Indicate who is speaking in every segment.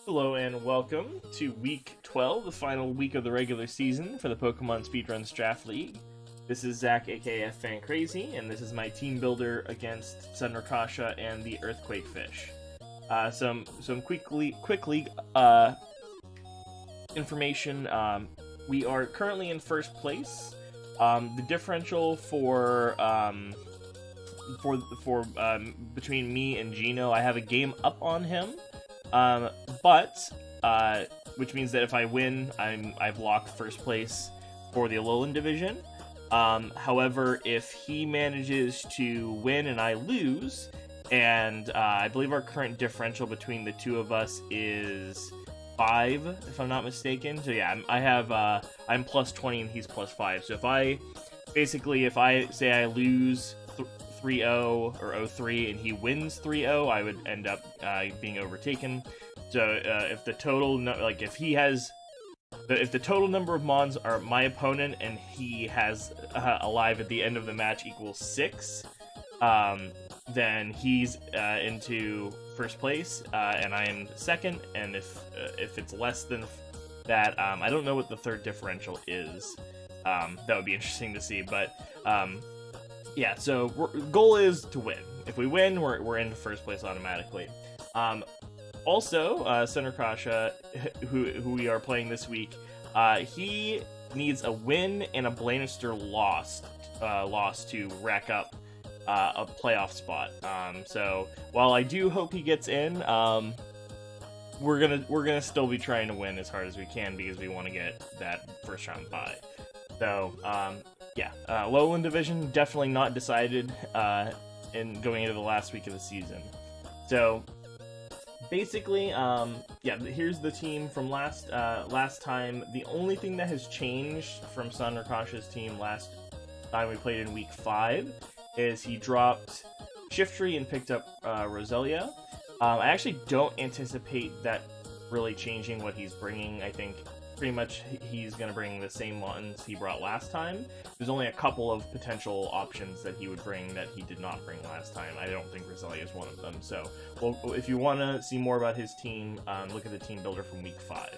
Speaker 1: Hello and welcome to Week 12, the final week of the regular season for the Pokemon Speedruns Draft League. This is Zach, aka Fan Crazy, and this is my team builder against Sunrakasha and the Earthquake Fish. Some quick league information. We are currently in first place. The differential for between me and Gino, I have a game up on him. Which means that if I win, I've locked first place for the Alolan division. However, if he manages to win and I lose, and I believe our current differential between the two of us is 5, if I'm not mistaken. So yeah, I'm plus 20 and he's plus 5. So if I say I lose 3-0 or 0-3 and he wins 3-0, I would end up being overtaken. So if the total if the total number of Mons are my opponent and he has alive at the end of the match equals 6, then he's into first place and I am second. And if it's less than that, I don't know what the third differential is. That would be interesting to see, but yeah, so goal is to win. If we win, we're into first place automatically. Also, Sunrakasha, who we are playing this week, he needs a win and a Blanister loss to rack up a playoff spot. So while I do hope he gets in, we're gonna still be trying to win as hard as we can because we want to get that first round bye. So yeah, Alolan division definitely not decided in going into the last week of the season. So basically, yeah, here's the team from last time. The only thing that has changed from Sunrakasha's team last time we played in week 5 is he dropped Shiftry and picked up Roselia. I actually don't anticipate that really changing what he's bringing. I think pretty much he's going to bring the same ones he brought last time. There's only a couple of potential options that he would bring that he did not bring last time. I don't think Roselia is one of them. So, well, if you want to see more about his team, look at the team builder from week 5.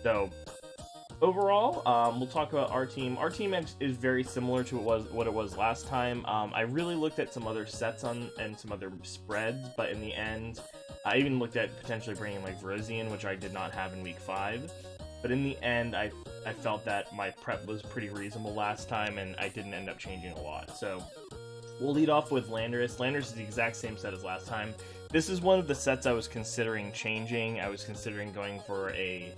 Speaker 1: So, overall, we'll talk about our team. Our team is very similar to what it was last time. I really looked at some other sets and some other spreads, but in the end, I even looked at potentially bringing like Verosian, which I did not have in week 5. But in the end, I felt that my prep was pretty reasonable last time, and I didn't end up changing a lot. So we'll lead off with Landorus. Landorus is the exact same set as last time. This is one of the sets I was considering changing. I was considering going for a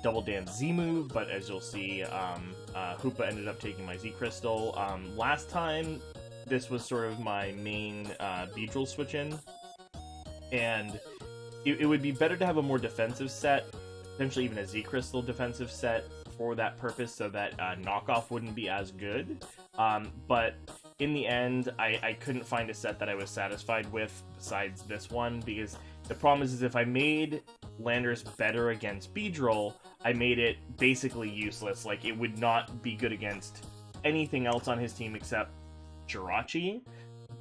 Speaker 1: Double Dance Z move, but as you'll see, Hoopa ended up taking my Z Crystal. Last time, this was sort of my main Beedrill switch-in, and it would be better to have a more defensive set, potentially even a Z Crystal defensive set for that purpose, so that knockoff wouldn't be as good. But in the end, I couldn't find a set that I was satisfied with besides this one, because the problem is if I made Landorus better against Beedrill, I made it basically useless. Like, it would not be good against anything else on his team except Jirachi.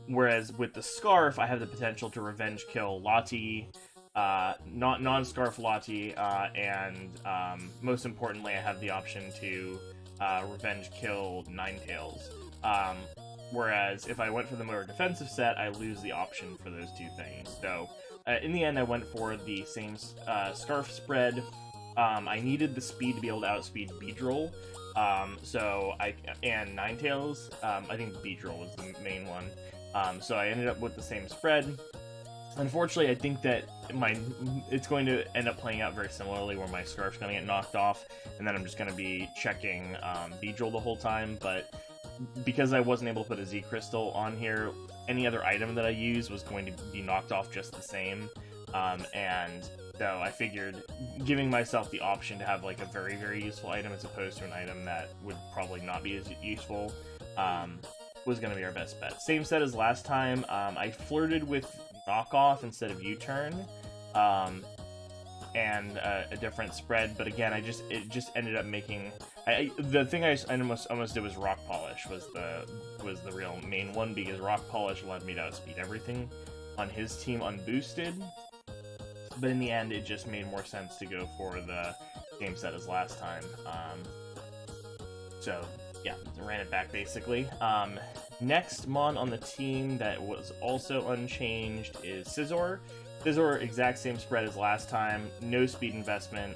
Speaker 1: Whereas with the Scarf, I have the potential to revenge kill Lati, non-Scarf Lati, and most importantly, I have the option to revenge kill Ninetales. Whereas if I went for the more defensive set, I lose the option for those two things. So in the end, I went for the same Scarf spread. I needed the speed to be able to outspeed Beedrill, and Ninetales. I think Beedrill was the main one. So I ended up with the same spread. Unfortunately, I think that it's going to end up playing out very similarly, where my Scarf's going to get knocked off, and then I'm just going to be checking Beedrill the whole time. But because I wasn't able to put a Z Crystal on here, any other item that I used was going to be knocked off just the same. And so I figured giving myself the option to have like a very, very useful item as opposed to an item that would probably not be as useful was going to be our best bet. Same set as last time. I flirted with knockoff instead of U-turn, and a different spread, but again, it just ended up making the thing I almost did was Rock Polish was the real main one, because Rock Polish led me to outspeed everything on his team unboosted. but in the end, it just made more sense to go for the same set as last time. So yeah, ran it back basically. Next mon on the team that was also unchanged is Scizor. Scizor, exact same spread as last time, no speed investment,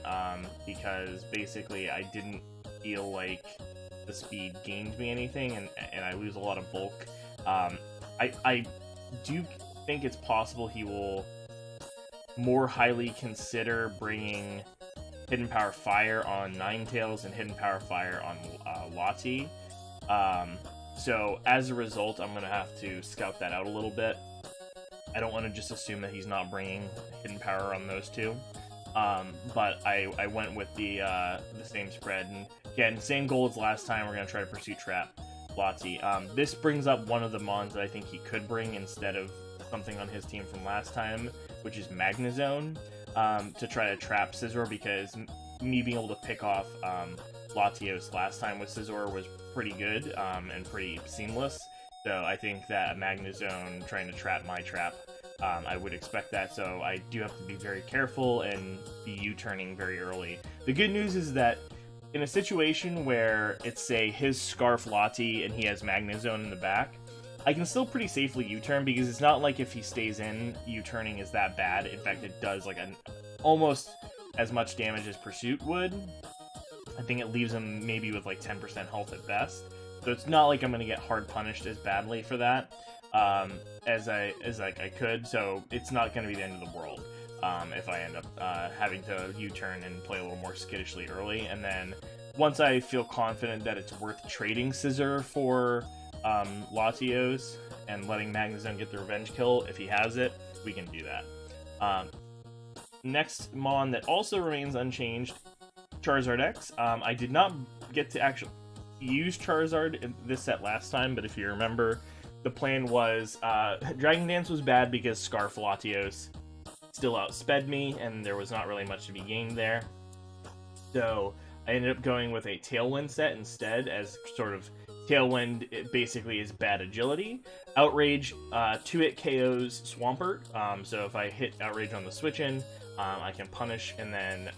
Speaker 1: because basically I didn't feel like the speed gained me anything, and I lose a lot of bulk. I do think it's possible he will more highly consider bringing Hidden Power Fire on Ninetales and Hidden Power Fire on Lati. So as a result, I'm going to have to scout that out a little bit. I don't want to just assume that he's not bringing Hidden Power on those two. But I went with the same spread. And again, same goal as last time. We're going to try to Pursuit Trap Lati. This brings up one of the mons that I think he could bring instead of something on his team from last time, which is Magnezone, to try to trap Scizor, because me being able to pick off Latios last time with Scizor was pretty good and pretty seamless. So I think that a Magnezone trying to trap my trap, I would expect that. So I do have to be very careful and be U-turning very early. The good news is that in a situation where it's, say, his Scarf Lati and he has Magnezone in the back, I can still pretty safely U-turn, because it's not like if he stays in, U-turning is that bad. In fact, it does like almost as much damage as Pursuit would. I think it leaves him maybe with like 10% health at best. So it's not like I'm going to get hard punished as badly for that as I could. So it's not going to be the end of the world if I end up having to U-turn and play a little more skittishly early. And then once I feel confident that it's worth trading Scizor for Latios and letting Magnezone get the revenge kill if he has it, we can do that. Next mon that also remains unchanged, Charizard X. I did not get to actually use Charizard in this set last time, but if you remember, the plan was Dragon Dance was bad because Scarf Latios still outsped me, and there was not really much to be gained there. So I ended up going with a Tailwind set instead, as sort of Tailwind, it basically is bad agility. Outrage, 2-hit KOs Swampert, so if I hit Outrage on the switch-in, I can punish, and then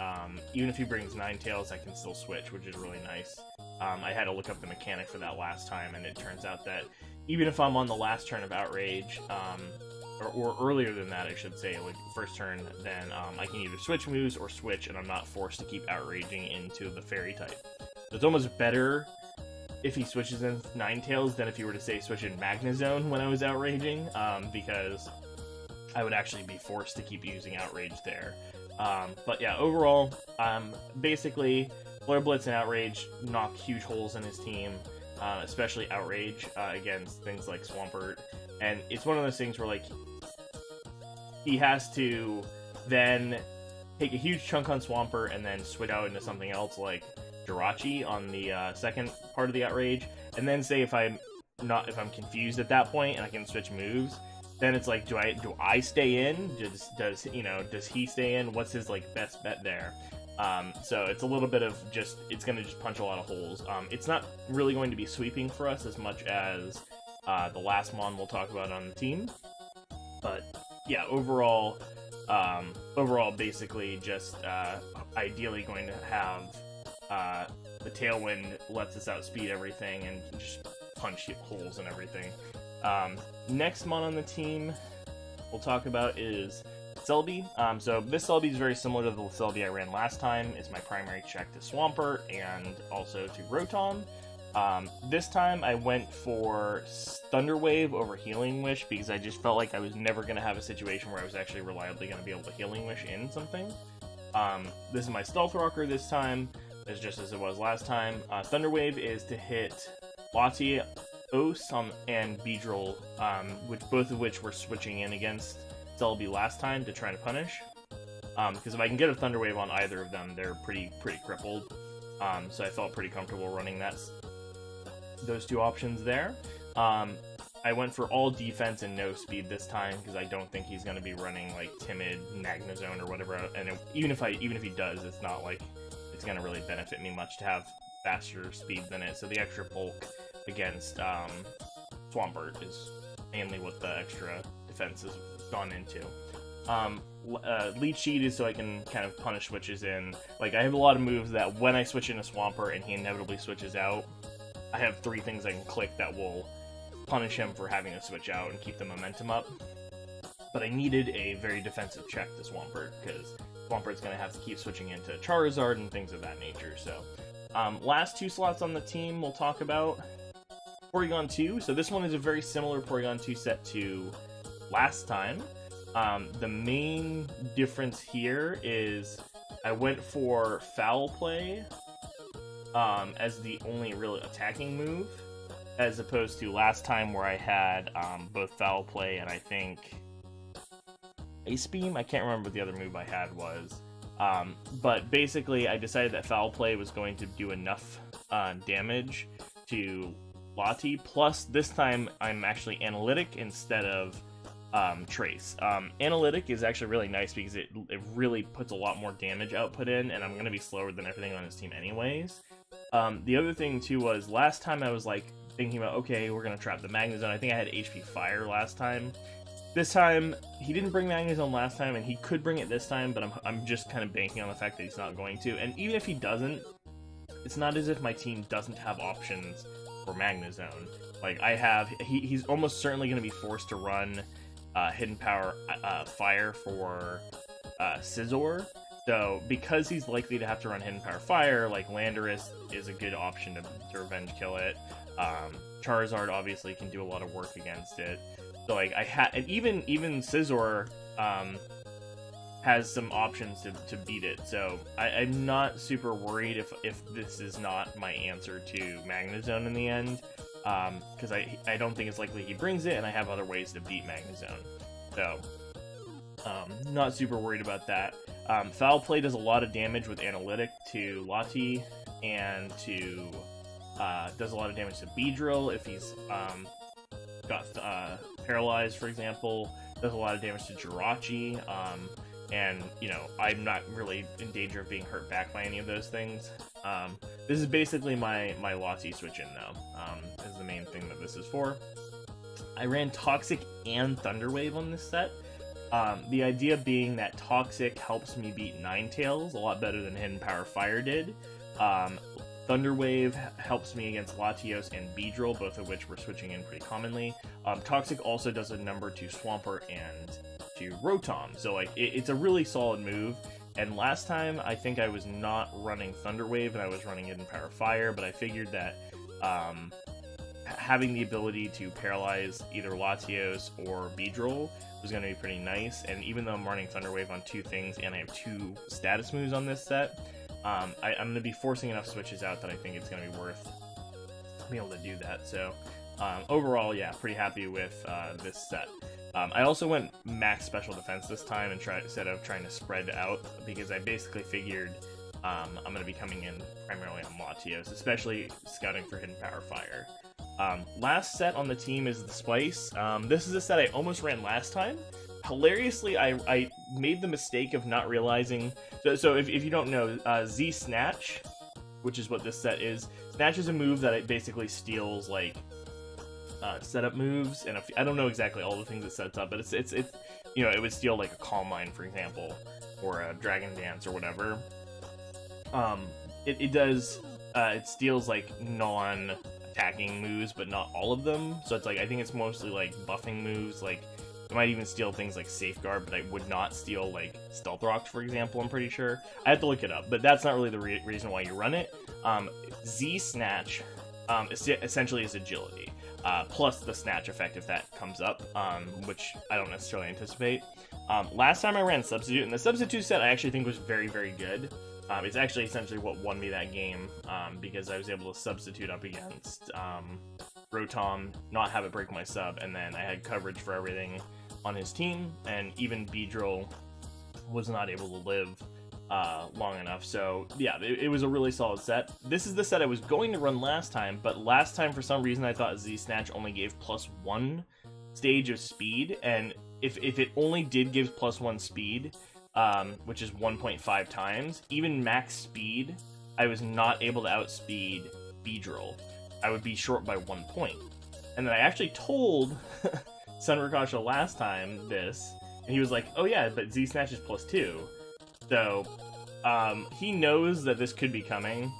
Speaker 1: even if he brings Ninetales, I can still switch, which is really nice. I had to look up the mechanic for that last time, and it turns out that even if I'm on the last turn of Outrage, or earlier than that, I should say, like first turn, then I can either switch moves or switch, and I'm not forced to keep outraging into the Fairy type. So it's almost better if he switches in Ninetales than if he were to, say, switch in Magnezone when I was outraging, because I would actually be forced to keep using Outrage there. But yeah, overall, basically, Flare Blitz and Outrage knock huge holes in his team, especially Outrage against things like Swampert. And it's one of those things where, like, he has to then take a huge chunk on Swampert and then switch out into something else like Jirachi on the second part of the Outrage, and then say if I'm confused at that point and I can switch moves, then it's like, do I stay in? Does he stay in? What's his like best bet there? So it's a little bit of just, it's going to just punch a lot of holes. It's not really going to be sweeping for us as much as the last mon we'll talk about on the team. But yeah, overall basically just ideally going to have the Tailwind lets us outspeed everything and just punch holes in everything. Next mon on the team we'll talk about is Celebi. So this Celebi is very similar to the Celebi I ran last time. It's my primary check to Swampert and also to Rotom. This time I went for Thunder Wave over Healing Wish because I just felt like I was never going to have a situation where I was actually reliably going to be able to Healing Wish in something. This is my Stealth Rocker this time, as just as it was last time. Thunder Wave is to hit Latios and Beedrill, both of which were switching in against Celebi last time to try to punish. Because if I can get a Thunder Wave on either of them, they're pretty crippled. So I felt pretty comfortable running those two options there. I went for all defense and no speed this time because I don't think he's going to be running like Timid, Magnezone, or whatever. And even if he does, it's not like it's going to really benefit me much to have faster speed than it. So the extra bulk against Swampert is mainly what the extra defense has gone into. lead sheet is so I can kind of punish switches in. Like, I have a lot of moves that when I switch in a Swampert and he inevitably switches out, I have 3 things I can click that will punish him for having to switch out and keep the momentum up. But I needed a very defensive check to Swampert, because Swampert's going to have to keep switching into Charizard and things of that nature. So, last 2 slots on the team we'll talk about. Porygon 2. So this one is a very similar Porygon 2 set to last time. The main difference here is I went for Foul Play as the only real attacking move, as opposed to last time where I had both Foul Play and I think Ice Beam. I can't remember what the other move I had was. But basically I decided that Foul Play was going to do enough damage to Lati, plus this time I'm actually Analytic instead of Trace. Analytic is actually really nice because it really puts a lot more damage output in, and I'm going to be slower than everything on his team anyways. The other thing too was last time I was like thinking about, okay, we're going to trap the Magnezone. I think I had HP Fire last time. This time, he didn't bring Magnezone last time, and he could bring it this time, but I'm just kind of banking on the fact that he's not going to. And even if he doesn't, it's not as if my team doesn't have options for Magnezone. Like, he's almost certainly going to be forced to run Hidden Power Fire for Scizor. So, because he's likely to have to run Hidden Power Fire, like, Landorus is a good option to revenge kill it. Charizard obviously can do a lot of work against it. So, like, and even Scizor has some options to beat it. So, I'm not super worried if this is not my answer to Magnezone in the end. Because I don't think it's likely he brings it, and I have other ways to beat Magnezone. So, not super worried about that. Foul Play does a lot of damage with Analytic to Lati, and does a lot of damage to Beedrill if he's got paralyzed, for example. Does a lot of damage to Jirachi, and, you know, I'm not really in danger of being hurt back by any of those things. This is basically my Lati switch-in, though, is the main thing that this is for. I ran Toxic and Thunder Wave on this set. The idea being that Toxic helps me beat Ninetales a lot better than Hidden Power Fire did. Thunder Wave helps me against Latios and Beedrill, both of which we're switching in pretty commonly. Toxic also does a number to Swampert and to Rotom, so like it's a really solid move. And last time I think I was not running Thunder Wave and I was running Hidden Power Fire, but I figured that having the ability to paralyze either Latios or Beedrill was going to be pretty nice. And even though I'm running Thunder Wave on 2 things and I have 2 status moves on this set, I'm going to be forcing enough switches out that I think it's going to be worth being able to do that. So overall, yeah, pretty happy with this set. I also went max special defense this time instead of trying to spread out, because I basically figured I'm going to be coming in primarily on Latios, especially scouting for Hidden Power Fire. Last set on the team is the Spice. This is a set I almost ran last time. Hilariously, I made the mistake of not realizing... So if you don't know, Z Snatch, which is what this set is, Snatch is a move that it basically steals, like, setup moves, and I don't know exactly all the things it sets up, but it's you know, it would steal, like, a Calm Mind, for example, or a Dragon Dance, or whatever. It steals, like, non-attacking moves, but not all of them, so it's like, I think it's mostly, like, buffing moves, like, it might even steal things like Safeguard, but I would not steal, like, Stealth Rocks, for example, I'm pretty sure. I have to look it up, but that's not really the reason why you run it. Z Snatch essentially is agility, plus the Snatch effect if that comes up, which I don't necessarily anticipate. Last time I ran Substitute, and the Substitute set I actually think was very, very good. It's actually essentially what won me that game, because I was able to substitute up against Rotom, not have it break my sub, and then I had coverage for everything on his team, and even Beedrill was not able to live long enough. So yeah, it was a really solid set. This is the set I was going to run last time, but last time for some reason I thought Z Snatch only gave +1 stage of speed, and if it only did give +1 speed, which is 1.5 times, even max speed, I was not able to outspeed Beedrill. I would be short by 1 point. And then I actually told Sunrakasha last time this, And he was like, oh yeah, but Z Snatch is +2. So, he knows that this could be coming,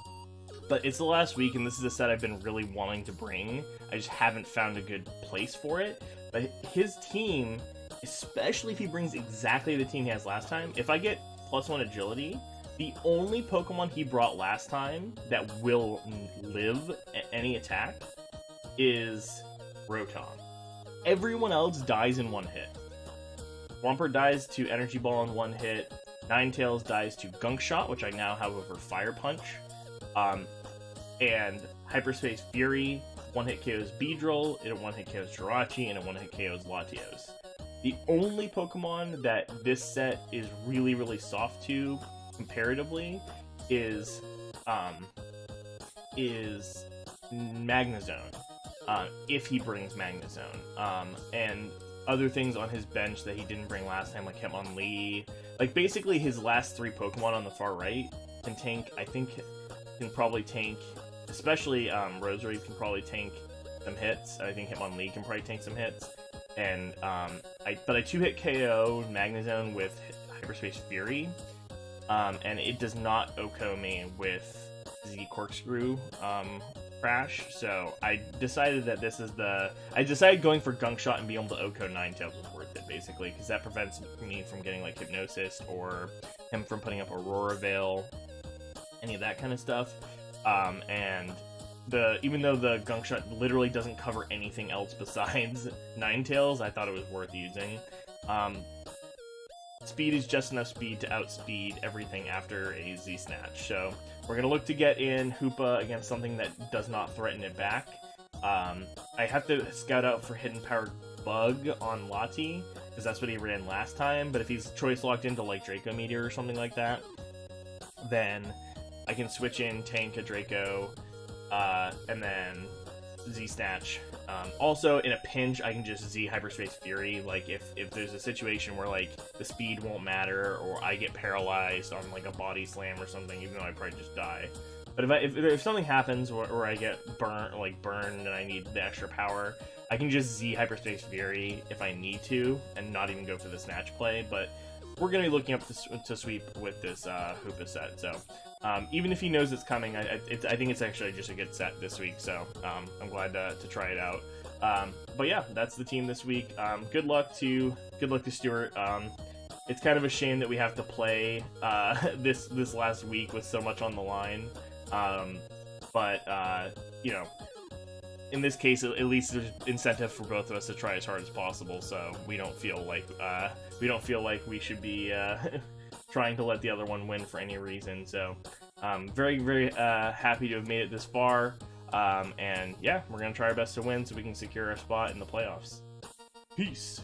Speaker 1: but it's the last week, and this is a set I've been really wanting to bring. I just haven't found a good place for it. But his team, especially if he brings exactly the team he has last time, if I get +1 agility, the only Pokemon he brought last time that will live any attack is Rotom. Everyone else dies in 1 hit. Swampert dies to Energy Ball in 1 hit. Ninetales dies to Gunk Shot, which I now have over Fire Punch. And Hyperspace Fury 1-hit KOs Beedrill, it 1-hit KOs Jirachi, and it 1-hit KOs Latios. The only Pokemon that this set is really, really soft to, comparatively, is Magnezone. If he brings Magnezone. And other things on his bench that he didn't bring last time, like Hitmonlee. Like, basically, his last 3 Pokemon on the far right can tank, I think, can probably tank, especially Roserade can probably tank some hits. I think Hitmonlee can probably tank some hits. And, I 2-hit KO Magnezone with Hyperspace Fury, and it does not OHKO me with Z Corkscrew, Crash, so I decided that this is I decided going for Gunk Shot and being able to OHKO Ninetales was worth it, basically, because that prevents me from getting, like, Hypnosis, or him from putting up Aurora Veil, any of that kind of stuff. And even though the Gunk Shot literally doesn't cover anything else besides Ninetales, I thought it was worth using. Speed is just enough speed to outspeed everything after a Z Snatch, so we're going to look to get in Hoopa against something that does not threaten it back. I have to scout out for Hidden Power Bug on Lati, because that's what he ran last time, but if he's choice locked into, like, Draco Meteor or something like that, then I can switch in, tank a Draco, and then Z Snatch. Also, in a pinch, I can just Z Hyperspace Fury. Like, if there's a situation where, like, the speed won't matter, or I get paralyzed on, like, a body slam or something, even though I probably just die. But if something happens where I get burned and I need the extra power, I can just Z Hyperspace Fury if I need to, and not even go for the Snatch play. But we're going to be looking up to sweep with this Hoopa set, so even if he knows it's coming, I think it's actually just a good set this week, so I'm glad to try it out. But yeah, that's the team this week. Good luck to Stuart. It's kind of a shame that we have to play this last week with so much on the line, but you know, in this case, at least there's incentive for both of us to try as hard as possible, so we don't feel like we should be trying to let the other one win for any reason. So very, very happy to have made it this far, and yeah, we're gonna try our best to win so we can secure our spot in the playoffs. Peace.